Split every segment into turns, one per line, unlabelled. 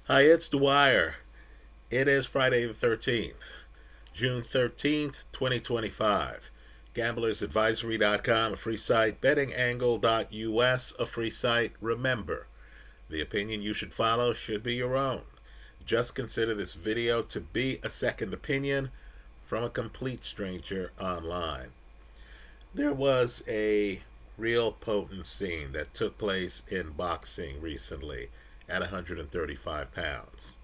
Hi, it's Dwyer. It is Friday the 13th, June 13th, 2025. GamblersAdvisory.com, a free site. BettingAngle.us, a free site. Remember, the opinion you should follow should be your own. Just consider this video to be a second opinion from a complete stranger online. There was a real potent scene that took place in boxing recently at 135 pounds.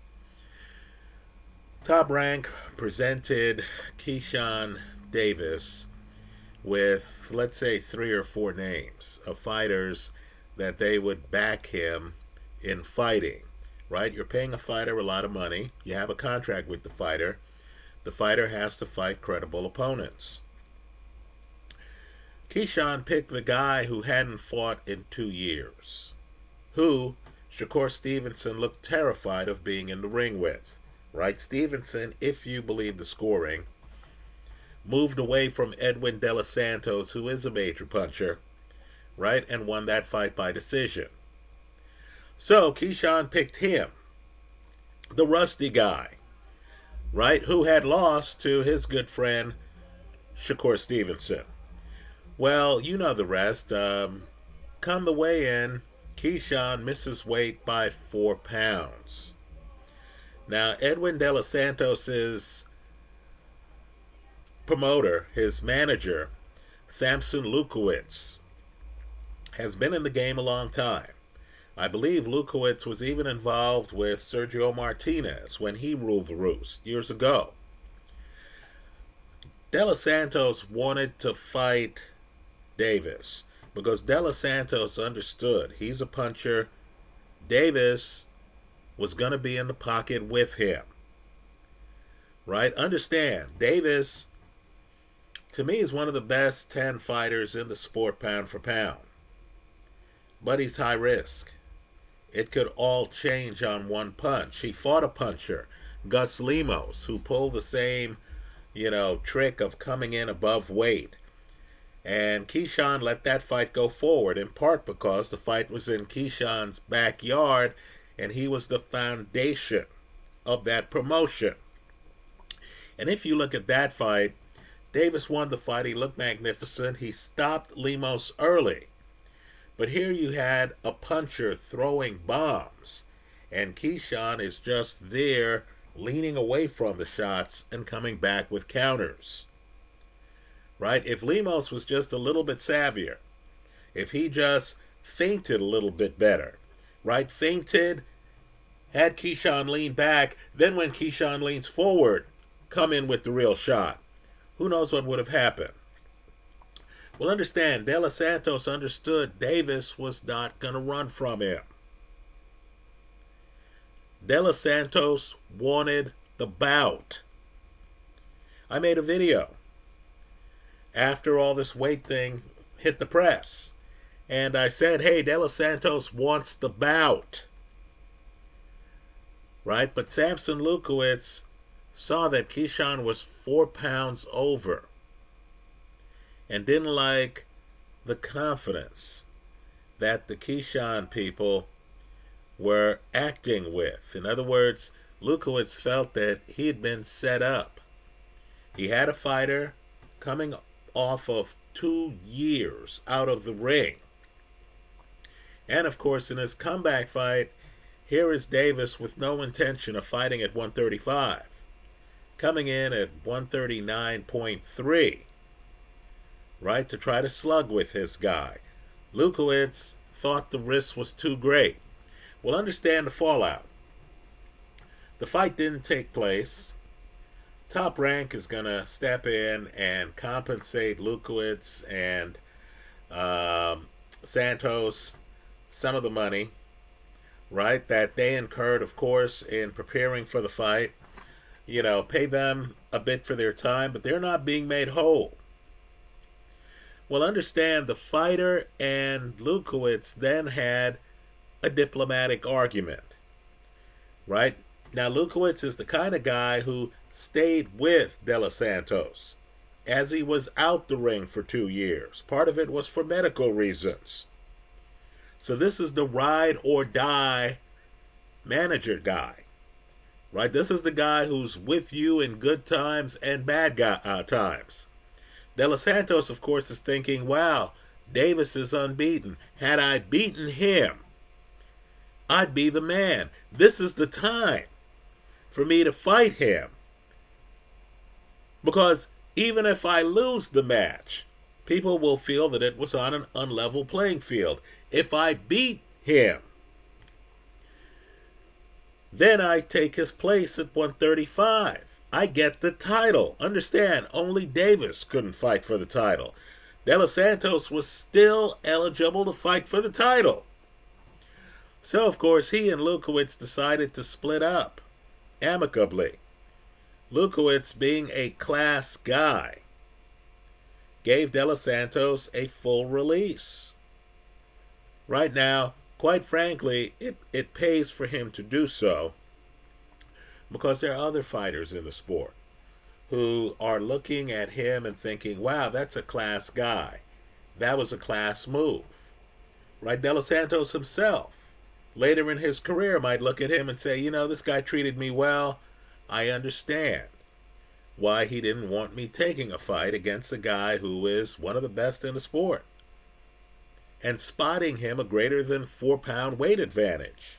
Top Rank presented Keyshawn Davis with, let's say, 3 or 4 names of fighters that they would back him in fighting. Right? You're paying a fighter a lot of money. You have a contract with the fighter. The fighter has to fight credible opponents. Keyshawn picked the guy who hadn't fought in 2 years, who Shakur Stevenson looked terrified of being in the ring with. Right? Stevenson, if you believe the scoring, moved away from Edwin De Los Santos, who is a major puncher, right, and won that fight by decision. So Keyshawn picked him, the rusty guy, right, who had lost to his good friend Shakur Stevenson. Well, you know the rest. Come the weigh-in, Keyshawn misses weight by 4 pounds. Now, Edwin De Los Santos's promoter, his manager, Samson Lukowitz, has been in the game a long time. I believe Lukowitz was even involved with Sergio Martinez when he ruled the roost years ago. De Los Santos wanted to fight Davis because De Los Santos understood he's a puncher. Davis was going to be in the pocket with him. Right? Understand, Davis, to me, is one of the best 10 fighters in the sport pound for pound. But he's high risk. It could all change on one punch. He fought a puncher, Gus Lemos, who pulled the same, trick of coming in above weight. And Keyshawn let that fight go forward, in part because the fight was in Keyshawn's backyard, and he was the foundation of that promotion. And if you look at that fight, Davis won the fight. He looked magnificent. He stopped Lemos early. But here you had a puncher throwing bombs, and Keyshawn is just there leaning away from the shots and coming back with counters. Right? If Lemos was just a little bit savvier, if he just feinted a little bit better, right? Feinted, had Keyshawn lean back, then when Keyshawn leans forward, come in with the real shot. Who knows what would have happened? Well, understand, De Los Santos understood Davis was not going to run from him. De Los Santos wanted the bout. I made a video after all this weight thing hit the press, and I said, hey, De Los Santos wants the bout. Right? But Samson Lukowitz saw that Keyshawn was 4 pounds over and didn't like the confidence that the Keyshawn people were acting with. In other words, Lukowitz felt that he had been set up. He had a fighter coming off of 2 years out of the ring. And of course, in his comeback fight, here is Davis with no intention of fighting at 135, coming in at 139.3, right, to try to slug with his guy. Lukowitz thought the risk was too great. Well, understand the fallout. The fight didn't take place. Top Rank is going to step in and compensate Lukowitz and Santos some of the money, right, that they incurred, of course, in preparing for the fight. Pay them a bit for their time, but they're not being made whole. Well, understand, the fighter and Lukowitz then had a diplomatic argument, right? Now, Lukowitz is the kind of guy who stayed with De Los Santos as he was out the ring for 2 years. Part of it was for medical reasons. So this is the ride or die manager guy. Right? This is the guy who's with you in good times and bad times. De Los Santos, of course, is thinking, wow, Davis is unbeaten. Had I beaten him, I'd be the man. This is the time for me to fight him. Because even if I lose the match, people will feel that it was on an unlevel playing field. If I beat him, then I take his place at 135. I get the title. Understand, only Davis couldn't fight for the title. De Los Santos was still eligible to fight for the title. So, of course, he and Lukowitz decided to split up amicably. Lukowitz, being a class guy, gave De Los Santos a full release. Right now, quite frankly, it pays for him to do so because there are other fighters in the sport who are looking at him and thinking, wow, that's a class guy. That was a class move. Right? De Los Santos himself, later in his career, might look at him and say, you know, this guy treated me well. I understand why he didn't want me taking a fight against a guy who is one of the best in the sport, and spotting him a greater than 4-pound weight advantage.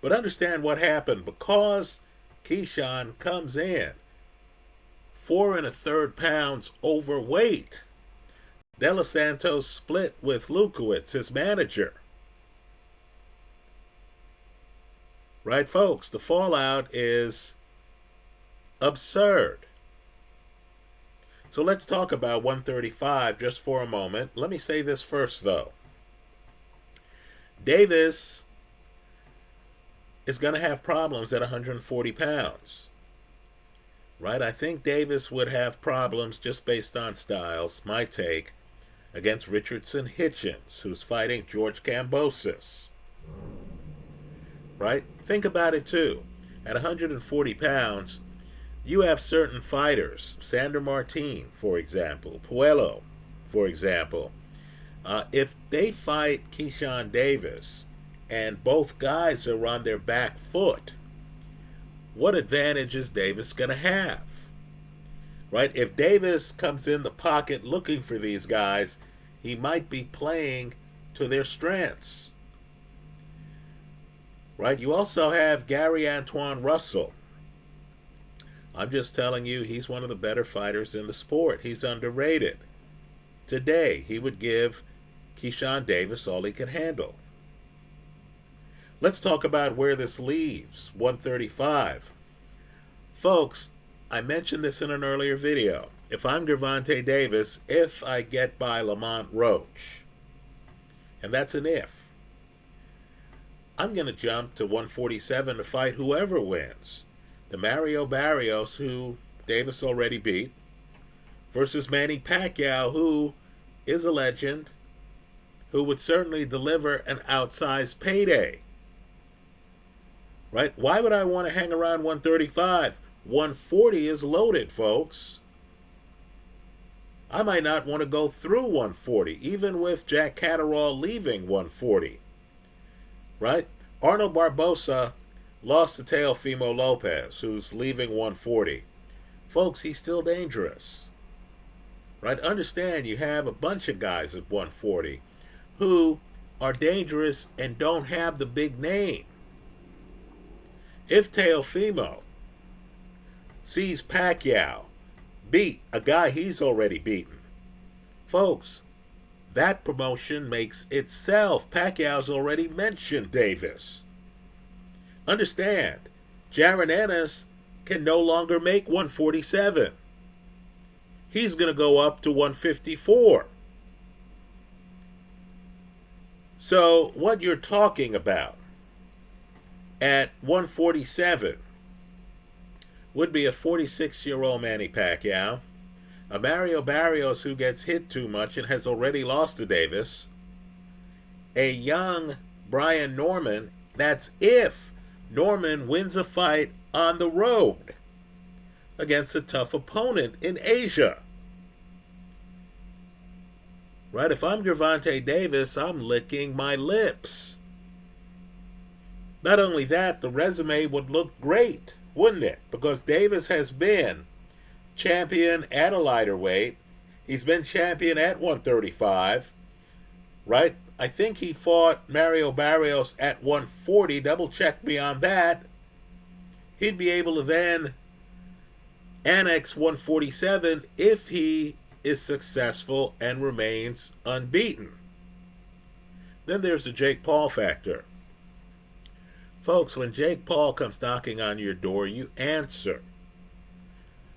But understand what happened. Because Keyshawn comes in 4 1/3 pounds overweight, De Los Santos split with Lukowitz, his manager. Right, folks? The fallout is absurd. So let's talk about 135 just for a moment. Let me say this first, though. Davis is going to have problems at 140 pounds. Right? I think Davis would have problems just based on styles, my take, against Richardson Hitchens, who's fighting George Kambosos. Right? Think about it, too. At 140 pounds, you have certain fighters, Sandor Martin, for example, Puello, for example. If they fight Keyshawn Davis and both guys are on their back foot, what advantage is Davis going to have? Right? If Davis comes in the pocket looking for these guys, he might be playing to their strengths. Right? You also have Gary Antoine Russell. I'm just telling you, he's one of the better fighters in the sport. He's underrated. Today, he would give Keyshawn Davis all he could handle. Let's talk about where this leaves 135. Folks, I mentioned this in an earlier video. If I'm Gervonta Davis, if I get by Lamont Roach, and that's an if, I'm going to jump to 147 to fight whoever wins. The Mario Barrios, who Davis already beat, versus Manny Pacquiao, who is a legend, who would certainly deliver an outsized payday. Right? Why would I want to hang around 135? 140 is loaded, folks. I might not want to go through 140, even with Jack Catterall leaving 140. Right? Arnold Barbosa lost to Teofimo Lopez, who's leaving 140. Folks, he's still dangerous. Right? Understand, you have a bunch of guys at 140 who are dangerous and don't have the big name. If Teofimo sees Pacquiao beat a guy he's already beaten, folks, that promotion makes itself. Pacquiao's already mentioned Davis. Understand, Jaron Ennis can no longer make 147. He's going to go up to 154. So what you're talking about at 147 would be a 46-year-old Manny Pacquiao, a Mario Barrios who gets hit too much and has already lost to Davis, a young Brian Norman. That's if Norman wins a fight on the road against a tough opponent in Asia. Right? If I'm Gervonta Davis, I'm licking my lips. Not only that, the resume would look great, wouldn't it? Because Davis has been champion at a lighter weight. He's been champion at 135, right? I think he fought Mario Barrios at 140. Double check me on that. He'd be able to then annex 147 if he is successful and remains unbeaten. Then there's the Jake Paul factor. Folks, when Jake Paul comes knocking on your door, you answer.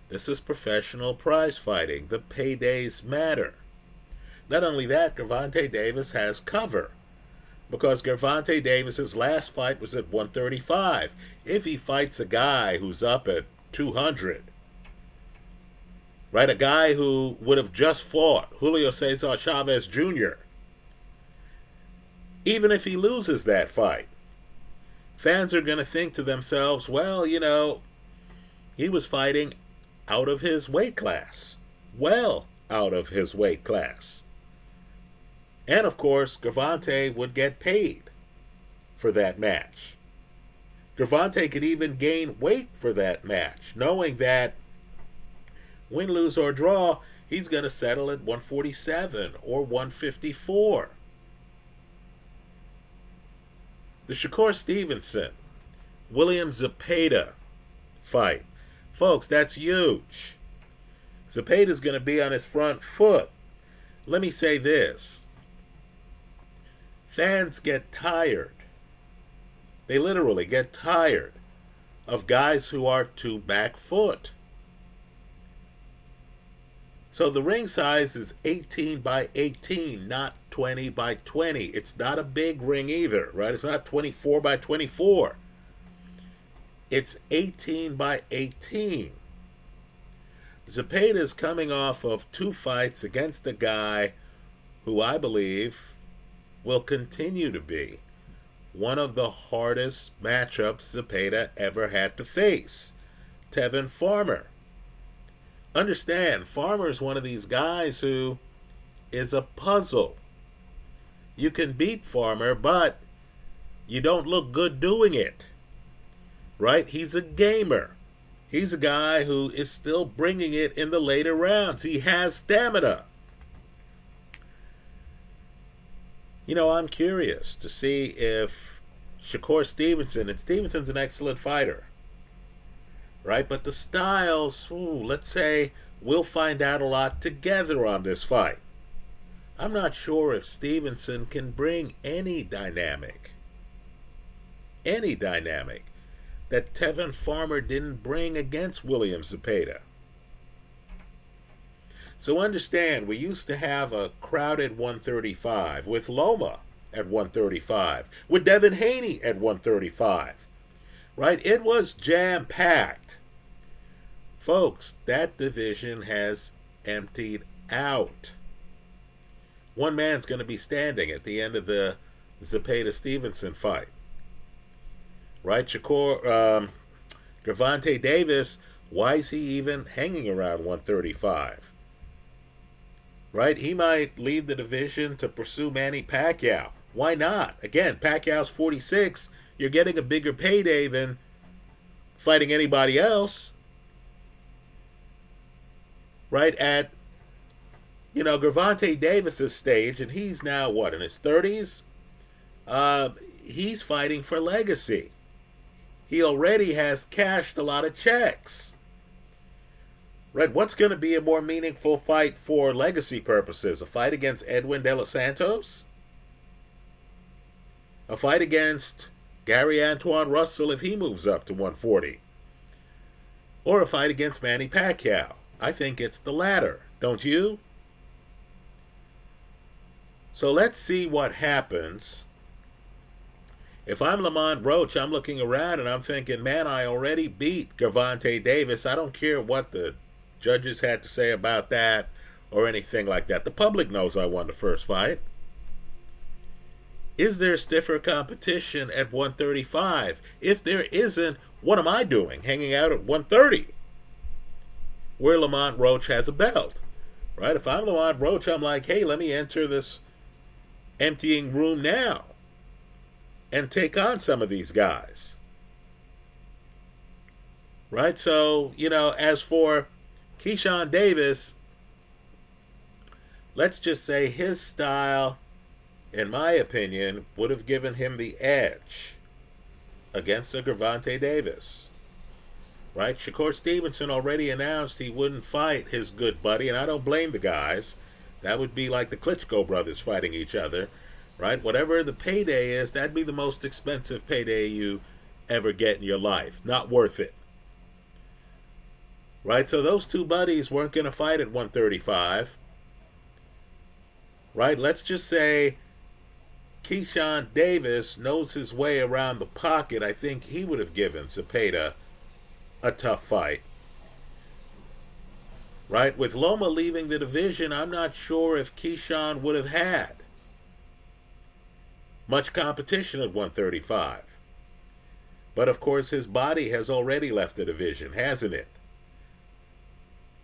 This is professional prize fighting. The paydays matter. Not only that, Gervonta Davis has cover, because Gervonta Davis's last fight was at 135. If he fights a guy who's up at 200, right, a guy who would have just fought Julio Cesar Chavez Jr., even if he loses that fight, fans are going to think to themselves, well, he was fighting out of his weight class. Well out of his weight class. And of course, Gervonta would get paid for that match. Gervonta could even gain weight for that match, knowing that win, lose, or draw, he's going to settle at 147 or 154. The Shakur Stevenson, William Zepeda fight. Folks, that's huge. Zepeda's going to be on his front foot. Let me say this. Fans get tired. They literally get tired of guys who are too back foot. So the ring size is 18 by 18, not 20 by 20. It's not a big ring either, right? It's not 24 by 24. It's 18 by 18. Zepeda is coming off of 2 fights against a guy who I believe will continue to be one of the hardest matchups Zepeda ever had to face. Tevin Farmer. Understand, Farmer is one of these guys who is a puzzle. You can beat Farmer, but you don't look good doing it. Right? He's a gamer. He's a guy who is still bringing it in the later rounds. He has stamina. I'm curious to see if Shakur Stevenson, and Stevenson's an excellent fighter, right? But the styles, let's say, we'll find out a lot together on this fight. I'm not sure if Stevenson can bring any dynamic that Tevin Farmer didn't bring against William Zepeda. So understand, we used to have a crowded 135 with Loma at 135, with Devin Haney at 135, right? It was jam-packed. Folks, that division has emptied out. One man's going to be standing at the end of the Zepeda-Stevenson fight. Right? Gervonta Davis, why is he even hanging around 135? Right? He might leave the division to pursue Manny Pacquiao. Why not? Again, Pacquiao's 46. You're getting a bigger payday than fighting anybody else. Right? At, Gervonta Davis's stage, and he's now, in his 30s? He's fighting for legacy. He already has cashed a lot of checks. Right, what's going to be a more meaningful fight for legacy purposes? A fight against Edwin De Los Santos? A fight against Gary Antoine Russell if he moves up to 140? Or a fight against Manny Pacquiao? I think it's the latter, don't you? So let's see what happens. If I'm Lamont Roach, I'm looking around and I'm thinking, man, I already beat Gervonta Davis. I don't care what the judges had to say about that or anything like that. The public knows I won the first fight. Is there stiffer competition at 135? If there isn't, what am I doing hanging out at 130? Where Lamont Roach has a belt. Right? If I'm Lamont Roach, I'm like, hey, let me enter this emptying room now. and take on some of these guys. Right? So, as for Keyshawn Davis, let's just say his style, in my opinion, would have given him the edge against a Gervonta Davis. Right? Shakur Stevenson already announced he wouldn't fight his good buddy, and I don't blame the guys. That would be like the Klitschko brothers fighting each other. Right? Whatever the payday is, that'd be the most expensive payday you ever get in your life. Not worth it. Right? So those two buddies weren't going to fight at 135. Right? Let's just say Keyshawn Davis knows his way around the pocket. I think he would have given Zepeda a tough fight. Right? With Loma leaving the division, I'm not sure if Keyshawn would have had much competition at 135. But of course, his body has already left the division, hasn't it?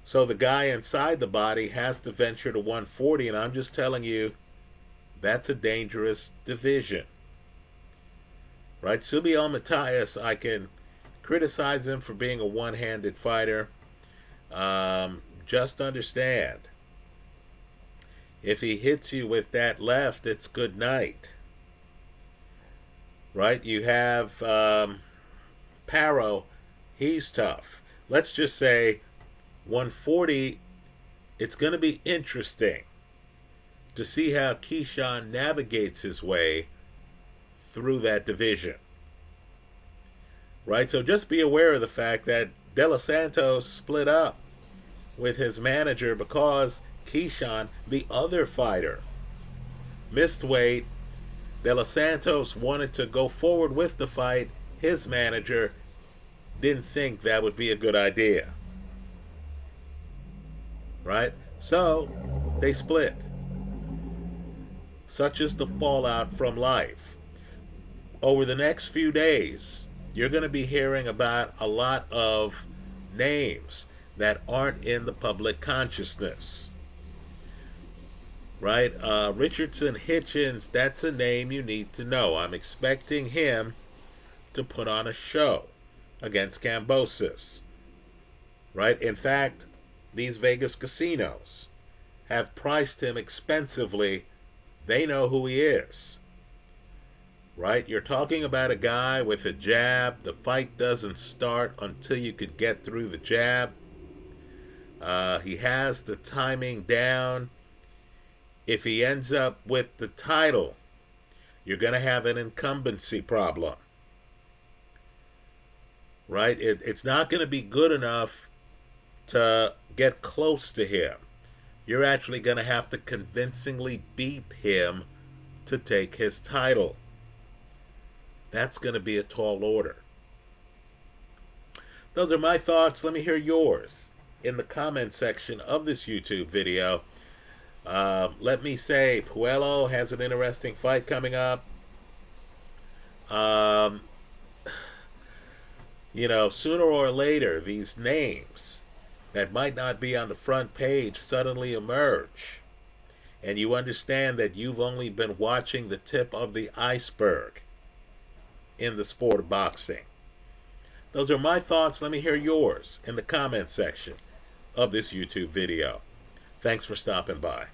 So the guy inside the body has to venture to 140, and I'm just telling you, that's a dangerous division. Right? Subiel Matias, I can criticize him for being a one-handed fighter. Just understand, if he hits you with that left, it's good night. Right? You have Paro, he's tough. Let's just say 140, it's going to be interesting to see how Keyshawn navigates his way through that division. Right? So just be aware of the fact that De Los Santos split up with his manager because Keyshawn, the other fighter, missed weight. De Los Santos wanted to go forward with the fight. His manager didn't think that would be a good idea. Right? So they split. Such is the fallout from life. Over the next few days, you're going to be hearing about a lot of names that aren't in the public consciousness. Right? Richardson Hitchens, that's a name you need to know. I'm expecting him to put on a show against Kambosos. Right? In fact, these Vegas casinos have priced him expensively. They know who he is. Right? You're talking about a guy with a jab. The fight doesn't start until you could get through the jab. He has the timing down. If he ends up with the title, you're going to have an incumbency problem. Right? It's not going to be good enough to get close to him. You're actually going to have to convincingly beat him to take his title. That's going to be a tall order. Those are my thoughts. Let me hear yours in the comment section of this YouTube video. Let me say, Puello has an interesting fight coming up. Sooner or later, these names that might not be on the front page suddenly emerge. And you understand that you've only been watching the tip of the iceberg in the sport of boxing. Those are my thoughts. Let me hear yours in the comment section of this YouTube video. Thanks for stopping by.